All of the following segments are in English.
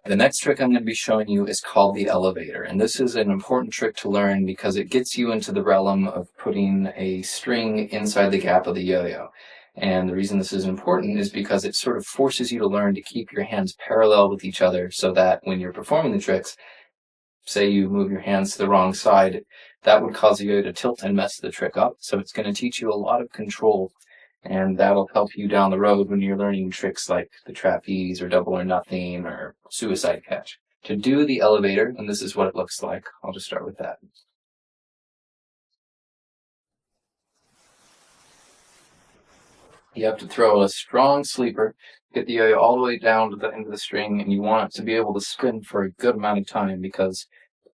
The next trick I'm going to be showing you is called the elevator, and this is an important trick to learn because it gets you into the realm of putting a string inside the gap of the yo-yo. And the reason this is important is because it sort of forces you to learn to keep your hands parallel with each other so that when you're performing the tricks, say you move your hands to the wrong side, that would cause the yo-yo to tilt and mess the trick up. So it's going to teach you a lot of control, and that'll help you down the road when you're learning tricks like the trapeze or double or nothing or suicide catch. To do the elevator, and this is what it looks like, I'll just start with that. You have to throw a strong sleeper, get the yo-yo all the way down to the end of the string, and you want it to be able to spin for a good amount of time because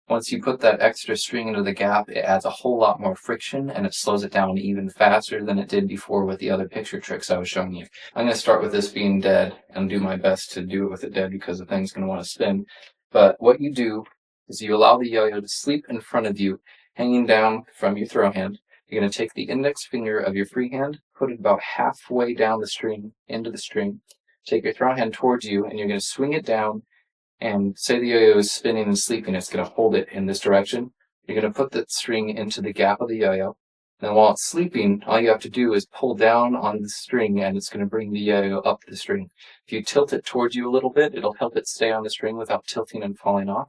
once you put that extra string into the gap, it adds a whole lot more friction and it slows it down even faster than it did before with the other picture tricks I was showing you. I'm going to start with this being dead and do my best to do it with it dead because the thing's going to want to spin. But what you do is you allow the yo-yo to sleep in front of you, hanging down from your throw hand. You're going to take the index finger of your free hand, put it about halfway down the string, into the string, take your throw hand towards you, and you're going to swing it down. And say the yo-yo is spinning and sleeping, it's going to hold it in this direction. You're going to put the string into the gap of the yo-yo. Then while it's sleeping, all you have to do is pull down on the string and it's going to bring the yo-yo up the string. If you tilt it towards you a little bit, it'll help it stay on the string without tilting and falling off.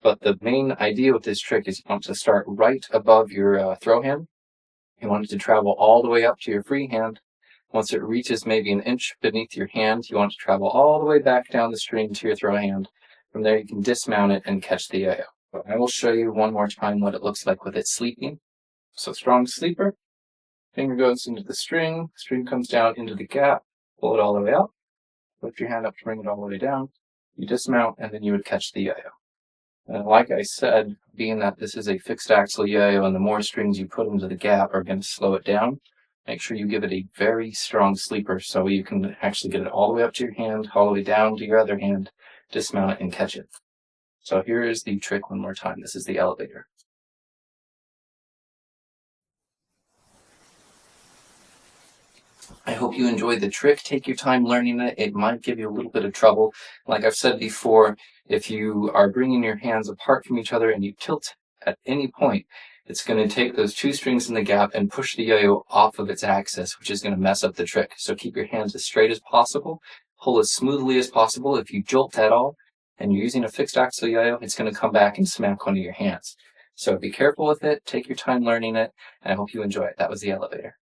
But the main idea with this trick is you want to start right above your throw hand. You want it to travel all the way up to your free hand. Once it reaches maybe an inch beneath your hand, you want to travel all the way back down the string to your throw hand. From there, you can dismount it and catch the yo-yo. But I will show you one more time what it looks like with it sleeping. So strong sleeper, finger goes into the string comes down into the gap, pull it all the way up, lift your hand up to bring it all the way down, you dismount, and then you would catch the yo-yo. And like I said, being that this is a fixed axle yo-yo and the more strings you put into the gap are going to slow it down, make sure you give it a very strong sleeper so you can actually get it all the way up to your hand, all the way down to your other hand, dismount it, and catch it. So here is the trick one more time. This is the elevator. I hope you enjoyed the trick. Take your time learning it. It might give you a little bit of trouble. Like I've said before, if you are bringing your hands apart from each other and you tilt at any point, it's going to take those two strings in the gap and push the yo-yo off of its axis, which is going to mess up the trick. So keep your hands as straight as possible, pull as smoothly as possible. If you jolt at all and you're using a fixed axle yo-yo, it's going to come back and smack one of your hands. So be careful with it, take your time learning it, and I hope you enjoy it. That was the elevator.